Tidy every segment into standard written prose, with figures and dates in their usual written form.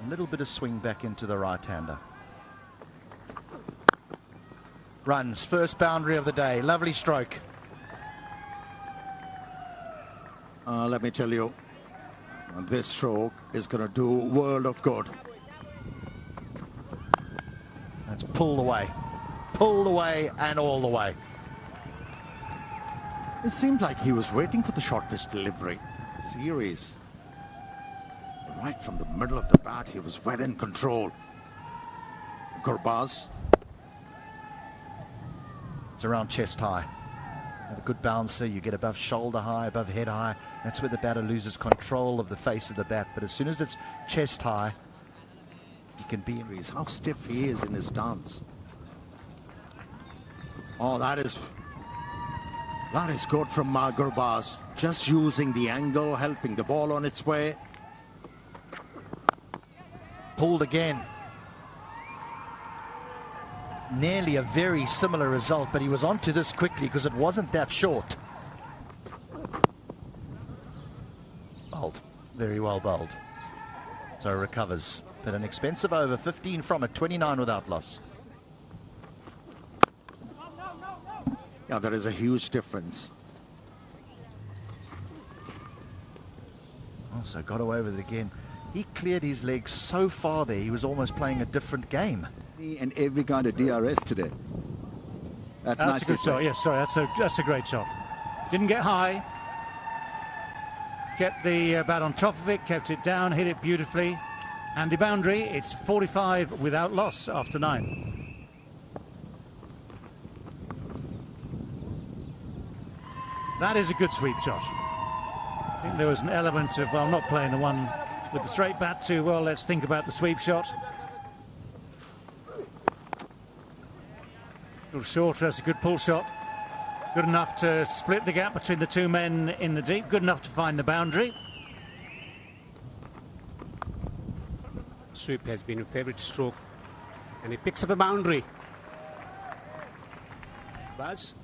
A little bit of swing back into the right-hander. Runs, first boundary of the day. Lovely stroke. Let me tell you, this stroke is going to do world of good. That's pulled away. Pulled away and all the way. It seemed like he was waiting for the short pitch delivery. Series. Right from the middle of the bat, he was well in control. Gurbaz. It's around chest high. With a good bouncer, you get above shoulder high, above head high. That's where the batter loses control of the face of the bat. But as soon as it's chest high, you can be... How stiff he is in his stance. Oh, that is good from Gurbaz. Just using the angle, helping the ball on its way. Pulled again. Nearly a very similar result, but he was onto this quickly because it wasn't that short. Bowled. Very well bowled. So recovers. But an expensive over, 15 from it, 29 without loss. Yeah, there is a huge difference. Also got away with it again. He cleared his legs so far there, he was almost playing a different game. And every kind of DRS today. That's nice. A good shot. Yes, sorry, that's a great shot. Didn't get high. Kept the bat on top of it, kept it down, hit it beautifully. And the boundary, it's 45 without loss after 9. That is a good sweep shot. I think there was an element of, well, I'm not playing the one with the straight bat too well. Let's think about the sweep shot. A little shorter, that's a good pull shot. Good enough to split the gap between the two men in the deep. Good enough to find the boundary. Sweep has been a favourite stroke, and he picks up a boundary. Buzz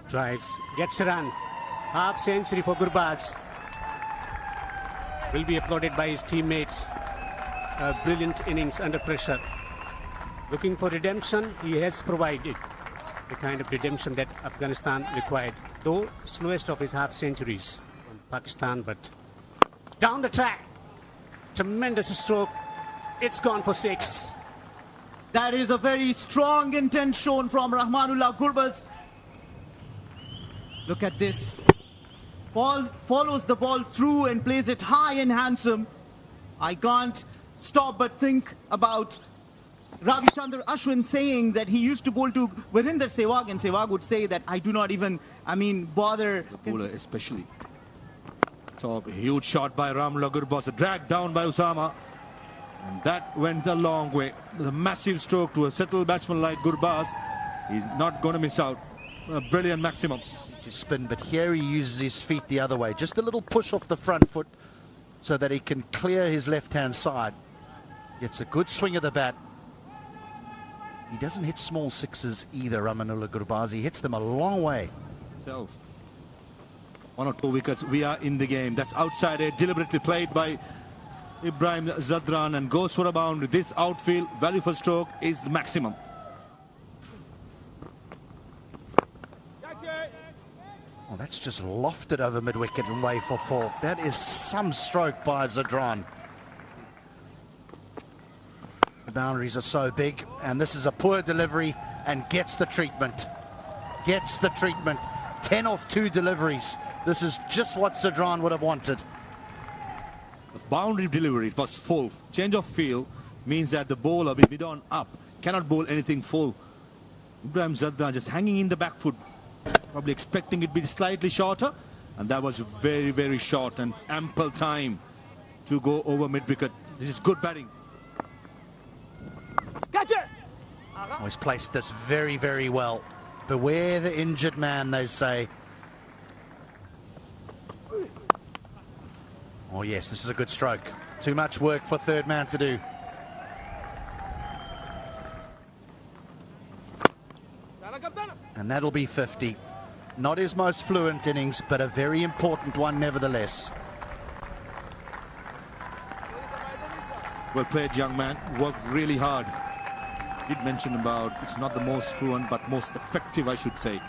drives, gets a run. Half century for Gurbaz. Will be applauded by his teammates. A brilliant innings under pressure. Looking for redemption, he has provided the kind of redemption that Afghanistan required. Though slowest of his half centuries on Pakistan, but down the track. Tremendous stroke. It's gone for 6. That is a very strong intent shown from Rahmanullah Gurbaz. Look at this. Follows the ball through and plays it high and handsome. I can't stop but think about Ravichandran Ashwin saying that he used to bowl to Virender Sehwag, and Sehwag would say that I do not even, bother. The bowler especially. So a huge shot by Rahmanullah Gurbaz, dragged down by Usama. And that went a long way. A massive stroke to a settled batsman like Gurbaz. He's not going to miss out. A brilliant maximum. To spin, but here he uses his feet the other way. Just a little push off the front foot so that he can clear his left-hand side. Gets a good swing of the bat. He doesn't hit small sixes either, Rahmanullah Gurbaz. He hits them a long way. 1 or 2 wickets, we are in the game. That's outside edge, deliberately played by Ibrahim Zadran, and goes for a boundary. This outfield value for stroke is the maximum. Oh, that's just lofted over mid-wicket and way for 4. That is some stroke by Zadran. The boundaries are so big, and this is a poor delivery, and gets the treatment. Gets the treatment. 10 off 2 deliveries. This is just what Zadran would have wanted. The boundary delivery was full. Change of field means that the bowler with mid-on up cannot bowl anything full. Ibrahim Zadran just hanging in the back foot, probably expecting it to be slightly shorter, and that was very, very short and ample time to go over mid-wicket. This is good batting. Catcher! Oh, he's placed this very, very well. Beware the injured man, they say. Oh yes, this is a good stroke. Too much work for third man to do. And that'll be 50. Not his most fluent innings, but a very important one nevertheless. Well played, young man. Worked really hard. Did mention about it's not the most fluent, but most effective, I should say.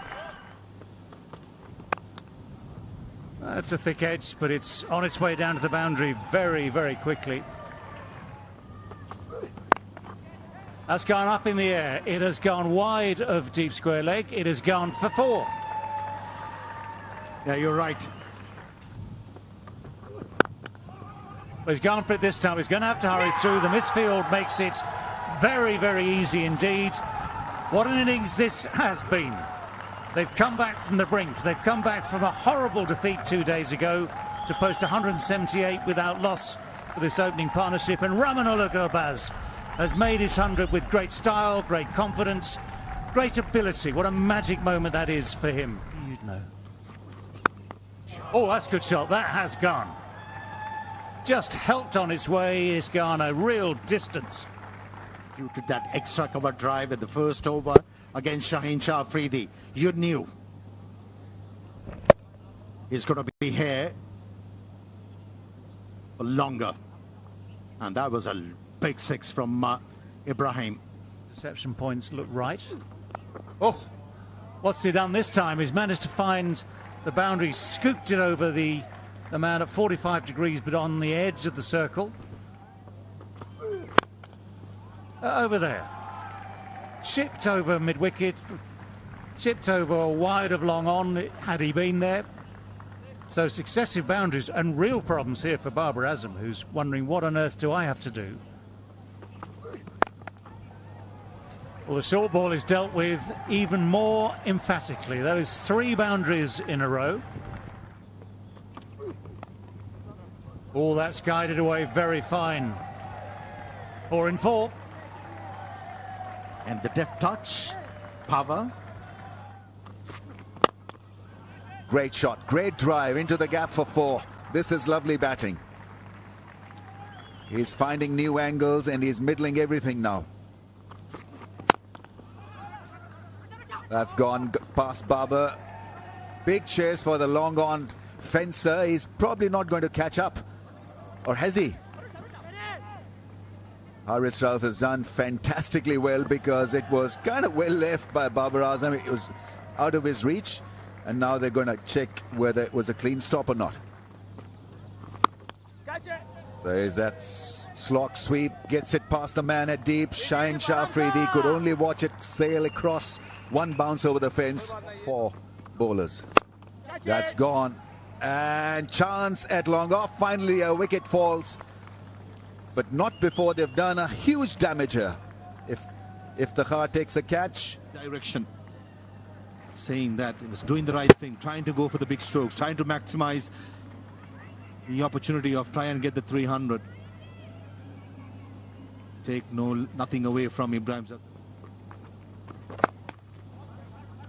That's a thick edge, but it's on its way down to the boundary very, very quickly. That's gone up in the air. It has gone wide of deep square leg. It has gone for 4. Yeah, you're right. Well, he's gone for it this time. He's going to have to hurry through. The midfield makes it very, very easy indeed. What an innings this has been. They've come back from the brink. They've come back from a horrible defeat 2 days ago to post 178 without loss for this opening partnership. And Rahmanullah Gurbaz has made his 100 with great style, great confidence, great ability. What a magic moment that is for him. You'd know. Oh, that's a good shot. That has gone. Just helped on its way. It's gone a real distance. Due to that extra cover drive at the first over against Shaheen Shah Afridi, you knew he's going to be here for longer. And that was a big 6 from Ibrahim. Deception points look right. Oh, what's he done this time? He's managed to find the boundary, scooped it over the man at 45 degrees, but on the edge of the circle. Over there. Chipped over mid-wicket, chipped over wide of long on, had he been there. So successive boundaries and real problems here for Babar Azam, who's wondering what on earth do I have to do. Well, the short ball is dealt with even more emphatically. That is 3 boundaries in a row. All that's guided away very fine. 4 in 4. And the deft touch, power. Great shot, great drive into the gap for 4. This is lovely batting. He's finding new angles and he's middling everything now. That's gone past Babar. Big chase for the long on fencer. He's probably not going to catch up. Or has he? Haris Rauf has done fantastically well because it was kind of well left by Babar Azam. It was out of his reach. And now they're going to check whether it was a clean stop or not. There's that slog sweep. Gets it past the man at deep. Shaheen Shah Afridi could only watch it sail across. 1 bounce over the fence for bowlers. That's gone. And chance at long off. Finally a wicket falls. But not before they've done a huge damage here. If the Khar takes a catch. Direction. Saying that he was doing the right thing, trying to go for the big strokes, trying to maximize the opportunity of try and get the 300. Take nothing away from Ibrahim Zadran.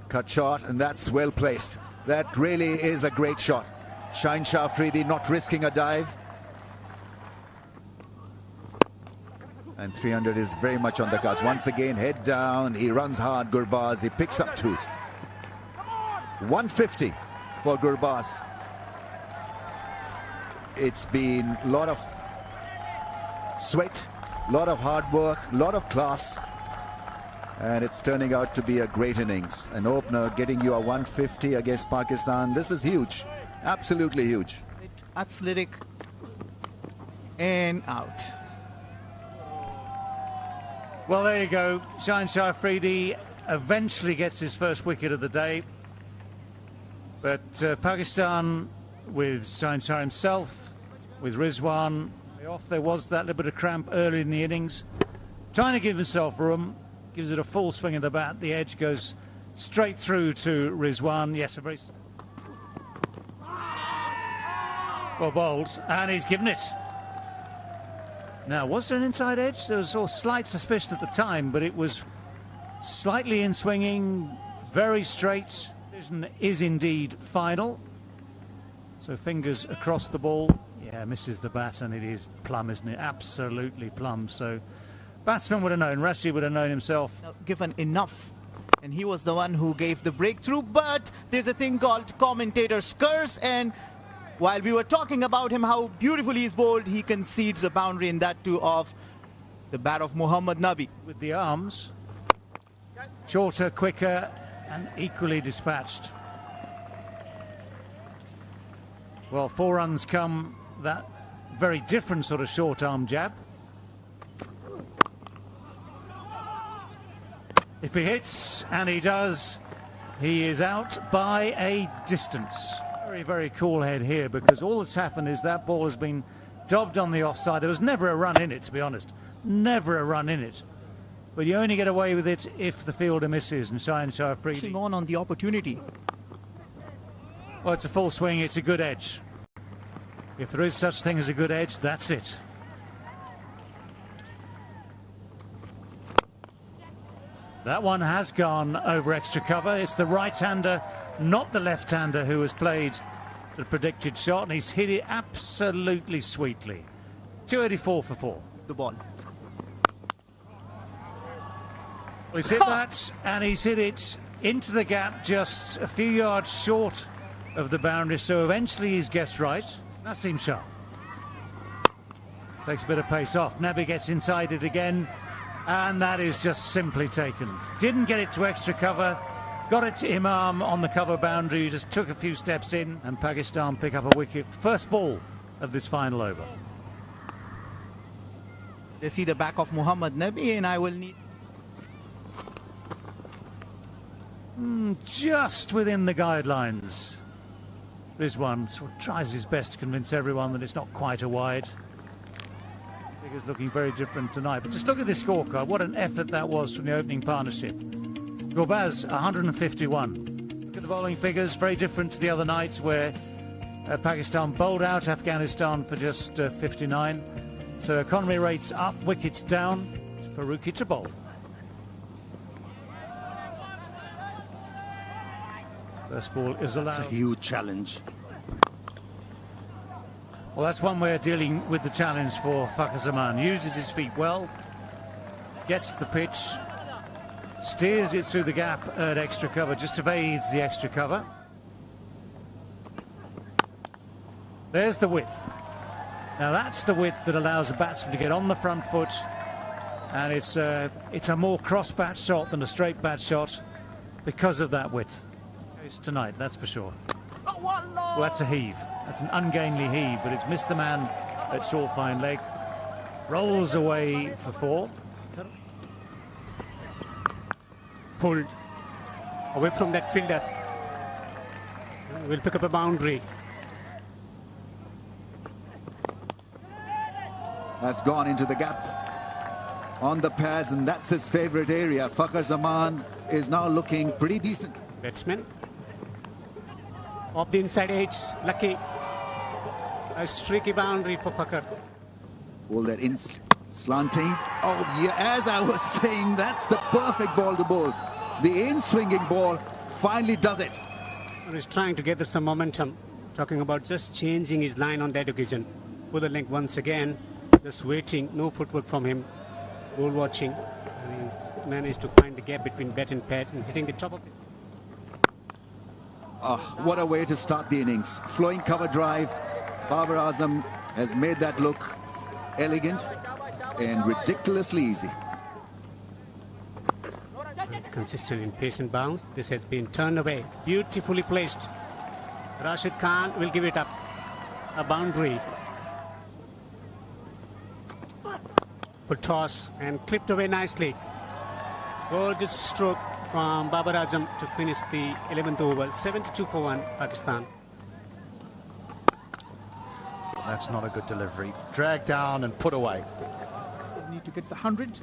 Cut shot, and that's well placed. That really is a great shot. Shaheen Shah Afridi not risking a dive. And 300 is very much on the cards. Once again, head down. He runs hard, Gurbaz. He picks up 2. 150 for Gurbaz. It's been a lot of sweat, a lot of hard work, a lot of class. And it's turning out to be a great innings. An opener getting you a 150 against Pakistan. This is huge. Absolutely huge. Athletic and out. Well, there you go. Shaheen Shah Afridi eventually gets his first wicket of the day. But Pakistan, with Shaheen Shah himself, with Rizwan off, there was that little bit of cramp early in the innings. Trying to give himself room, gives it a full swing of the bat. The edge goes straight through to Rizwan. Yes, a very well bowled, and he's given it. Now, was there an inside edge? There was a slight suspicion at the time, but it was slightly in swinging, very straight. Decision is indeed final. So fingers across the ball. Yeah, misses the bat, and it is plumb, isn't it? Absolutely plumb. So batsman would have known, Rashid would have known himself. Given enough. And he was the one who gave the breakthrough. But there's a thing called commentator's curse, and while we were talking about him, how beautifully he's bowled, he concedes a boundary, and that too of The bat of Mohammad Nabi. With the arms, shorter, quicker, and equally dispatched. Well, 4 runs come that very different sort of short arm jab. If he hits, and he does, he is out by a distance. Very, very cool head here, because all that's happened is that ball has been dobbed on the offside. There was never a run in it, to be honest. Never a run in it. But you only get away with it if the fielder misses, and Shaheen Shah Afridi. On the opportunity. Well, it's a full swing, it's a good edge. If there is such thing as a good edge, that's it. That one has gone over extra cover. It's the right-hander, not the left-hander, who has played the predicted shot, and he's hit it absolutely sweetly. 284 for 4. The ball. Well, he's hit that, and he's hit it into the gap just a few yards short of the boundary, so eventually he's guessed right. Naseem Shah takes a bit of pace off. Nabi gets inside it again, and that is just simply taken. Didn't get it to extra cover, got it to Imam on the cover boundary, just took a few steps in, and Pakistan pick up a wicket. First ball of this final over. They see the back of Mohammad Nabi, and I will need... Just within the guidelines. Rizwan sort of tries his best to convince everyone that it's not quite a wide. Figures looking very different tonight. But just look at this scorecard. What an effort that was from the opening partnership. Gurbaz, 151. Look at the bowling figures. Very different to the other nights where Pakistan bowled out Afghanistan for just 59. So economy rates up, wickets down for Rookie to bowl. First ball is allowed. It's a huge challenge. Well, that's one way of dealing with the challenge for Fakhar Zaman. Uses his feet well, gets the pitch, steers it through the gap at extra cover, just evades the extra cover. There's the width. Now that's the width that allows a batsman to get on the front foot, and it's a more cross bat shot than a straight bat shot because of that width. Tonight, that's for sure. Well, that's a heave. That's an ungainly heave, but it's missed the man at short fine leg. Rolls away for 4. Pulled away from that fielder. Will pick up a boundary. That's gone into the gap on the pads, and that's his favorite area. Fakhar Zaman is now looking pretty decent. Batsman off the inside edge, lucky. A streaky boundary for Fakhar. All that in slanting. Oh, yeah, as I was saying, that's the perfect ball to bowl. The in-swinging ball finally does it. He's trying to gather some momentum. Talking about just changing his line on that occasion. Fuller length once again. Just waiting, no footwork from him. Ball watching. And he's managed to find the gap between bat and pad and hitting the top of it. Oh, what a way to start the innings. Flowing cover drive. Babar Azam has made that look elegant and ridiculously easy. Consistent in pace and bounce. This has been turned away. Beautifully placed. Rashid Khan will give it up. A boundary. Full toss and clipped away nicely. Gorgeous stroke from Babar Azam to finish the 11th over. 72 for 1, Pakistan. That's not a good delivery. Dragged down and put away. Need to get the 100.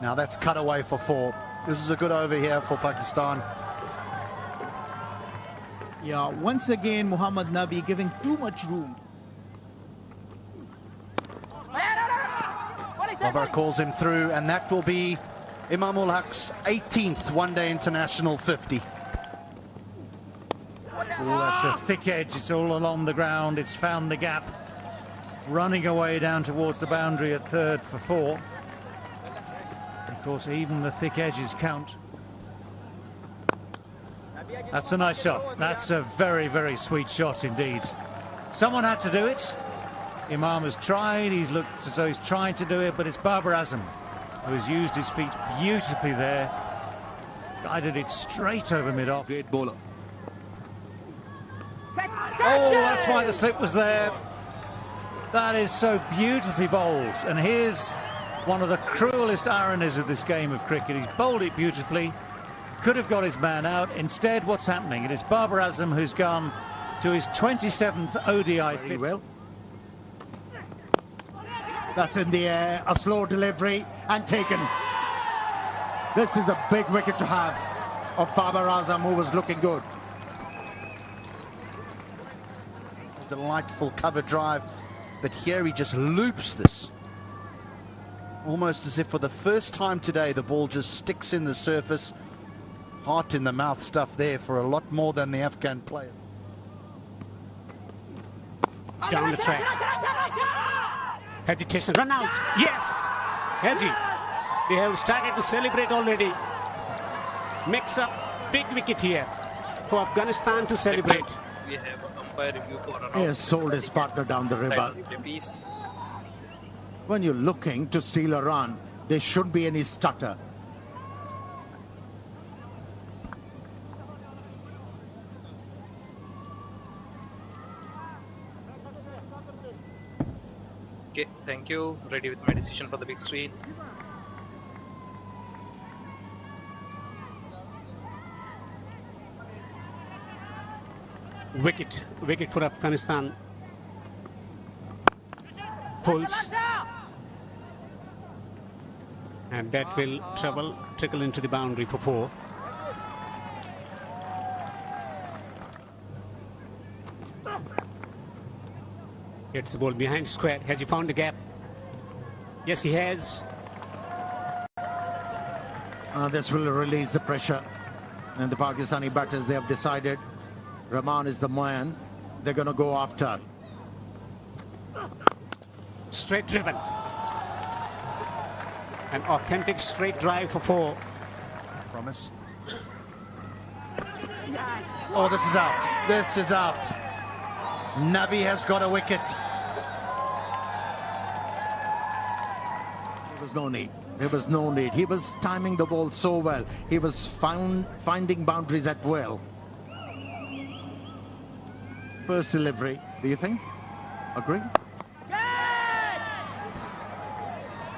Now that's cut away for 4. This is a good over here for Pakistan. Yeah, once again, Mohammad Nabi giving too much room. Babar calls him through, and that will be Imam ul Haq's 18th one-day international 50. Oh, that's a thick edge. It's all along the ground. It's found the gap. Running away down towards the boundary at third for 4. Of course, even the thick edges count. That's a nice shot. That's a very, very sweet shot indeed. Someone had to do it. Imam has tried, he's looked as though he's trying to do it, but it's Babar Azam who has used his feet beautifully there. Guided it straight over mid-off. Great bowler. Oh, that's why the slip was there. That is so beautifully bowled. And here's one of the cruelest ironies of this game of cricket. He's bowled it beautifully, could have got his man out. Instead, what's happening? It is Babar Azam who's gone to his 27th ODI. Very well. That's in the air, a slow delivery and taken. This is a big wicket to have of Babar Azam, who was looking good. Delightful cover drive, but here he just loops this. Almost as if for the first time today the ball just sticks in the surface. Heart in the mouth stuff there for a lot more than the Afghan player. Down the track. Hesitation, run out. Yes, Haji. They have started to celebrate already. Makes a big wicket here for Afghanistan to celebrate. We have umpire review for around. He has sold his partner down the river. When you're looking to steal a run, there shouldn't be any stutter. Okay, thank you. Ready with my decision for the big screen. Wicket for Afghanistan. Pulls. And that will trickle into the boundary for 4. Gets the ball behind square. Has he found the gap? Yes, he has. This will release the pressure. And the Pakistani batters, they have decided Rahman is the man they're going to go after. Straight driven. An authentic straight drive for 4. Promise. Oh, this is out. This is out. Nabi has got a wicket. There was no need. There was no need. He was timing the ball so well. He was finding boundaries at will. First delivery, do you think? Agree?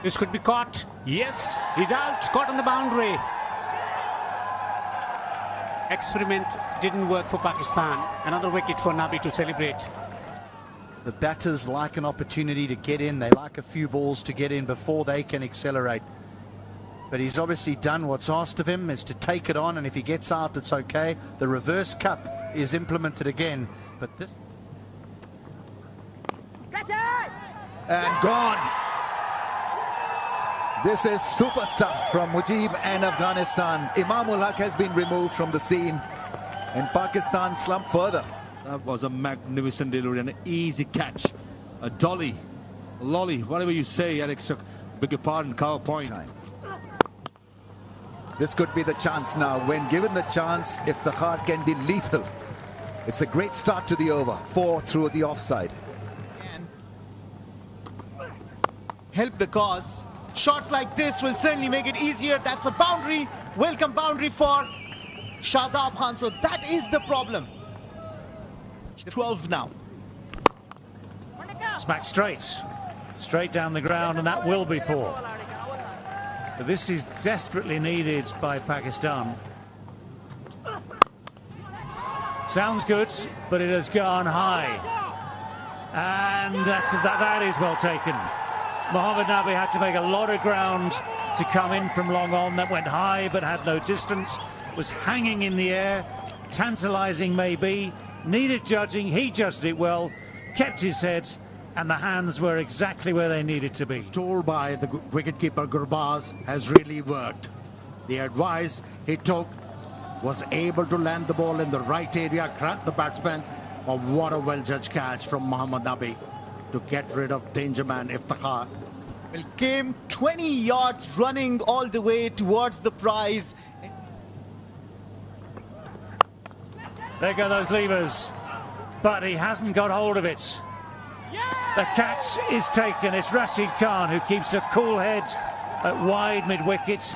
This could be caught. Yes, he's out. Caught on the boundary. Experiment didn't work for Pakistan. Another wicket for Nabi to celebrate. The batters like an opportunity to get in. They like a few balls to get in before they can accelerate. But he's obviously done what's asked of him, is to take it on, and if he gets out, it's okay. The reverse cup is implemented again, but this... And gone. This is super stuff from Mujib and Afghanistan. Imamul Haq has been removed from the scene, and Pakistan slumped further. That was a magnificent delivery and an easy catch. A dolly, a lolly, whatever you say, Alex. Beg your pardon, cover point. This could be the chance now. When given the chance, if the heart can be lethal. It's a great start to the over. 4 through the offside. And help the cause. Shots like this will certainly make it easier. That's a boundary. Welcome boundary for Shadab Khan. So that is the problem. 12 now. Smack straight down the ground, and that will be 4. But this is desperately needed by Pakistan. Sounds good, but it has gone high. And that is well taken. Mohammad Nabi had to make a lot of ground to come in from long on. That went high but had no distance. Was hanging in the air. Tantalising maybe. Needed judging. He judged it well. Kept his head. And the hands were exactly where they needed to be. Told by the wicketkeeper Gurbaz has really worked. The advice he took, was able to land the ball in the right area, grab the batsman. Oh, what a well-judged catch from Mohammad Nabi to get rid of danger man Iftikhar. Well, came 20 yards running all the way towards the prize. There go those levers. But he hasn't got hold of it. The catch is taken. It's Rashid Khan who keeps a cool head at wide mid-wicket.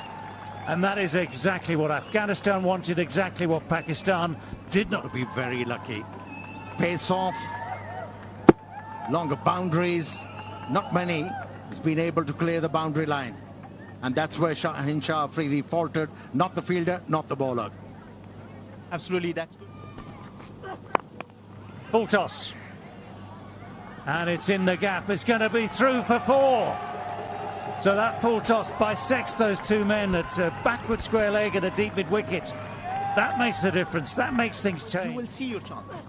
And that is exactly what Afghanistan wanted, exactly what Pakistan did not. To be very lucky. Pace off, longer boundaries, not many. He's been able to clear the boundary line. And that's where Shaheen Shah Afridi faltered, not the fielder, not the bowler. Absolutely, that's good. Full toss. And it's in the gap. It's going to be through for 4. So that full toss bisects those two men at a backward square leg and a deep mid-wicket. That makes a difference. That makes things change. You will see your chance.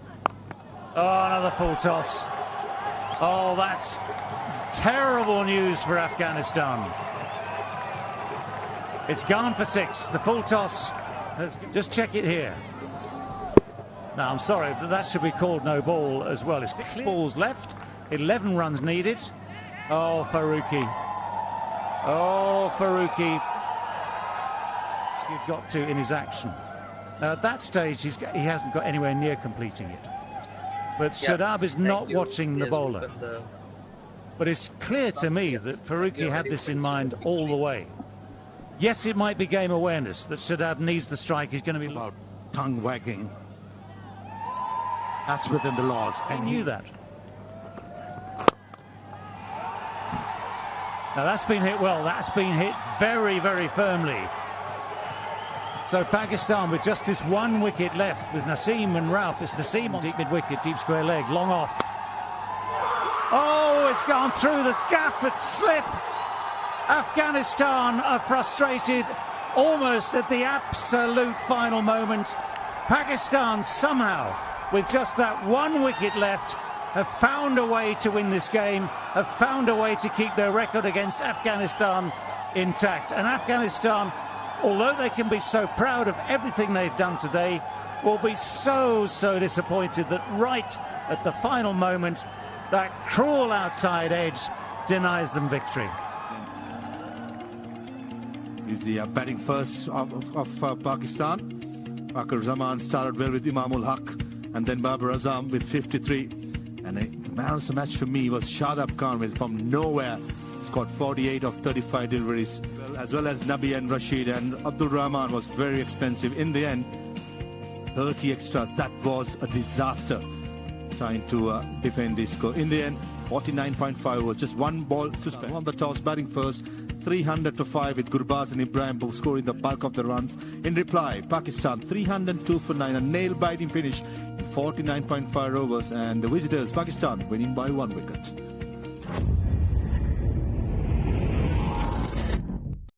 Oh, another full toss. Oh, that's terrible news for Afghanistan. It's gone for 6. The full toss. Just check it here. No, I'm sorry, but that should be called no ball as well. It's 6 balls left, 11 runs needed. Oh, Farooqi. Oh, Farooqui. He'd got to in his action. Now, at that stage, he hasn't got anywhere near completing it. But Shadab is not watching the bowler. But it's clear to me that Farooqi had this in mind all the way. Yes, it might be game awareness that Shadab needs the strike. He's going to be about tongue wagging. That's within the laws. And he knew that. Now that's been hit well. That's been hit very, very firmly. So Pakistan with just this 1 wicket left with Naseem and Ralph. It's Naseem on deep mid-wicket, deep square leg, long off. Oh, it's gone through the gap at slip. Afghanistan are frustrated almost at the absolute final moment. Pakistan somehow, with just that 1 wicket left, have found a way to win this game, have found a way to keep their record against Afghanistan intact. And Afghanistan, although they can be so proud of everything they've done today, will be so disappointed that right at the final moment, that cruel outside edge denies them victory. He's the batting first of Pakistan. Fakhar Zaman started well with Imamul Haq and then Babar Azam with 53. And the man of the match for me was Shadab Khan from nowhere. Scored 48 of 35 deliveries, as well as Nabi and Rashid, and Abdul Rahman was very expensive. In the end, 30 extras. That was a disaster trying to defend this score. In the end, 49.5 was just 1 ball to spare. On the toss, batting first, 300 for 5 with Gurbaz and Ibrahim scoring the bulk of the runs. In reply, Pakistan 302 for 9, a nail-biting finish in 49.5 overs, and the visitors, Pakistan, winning by 1 wicket.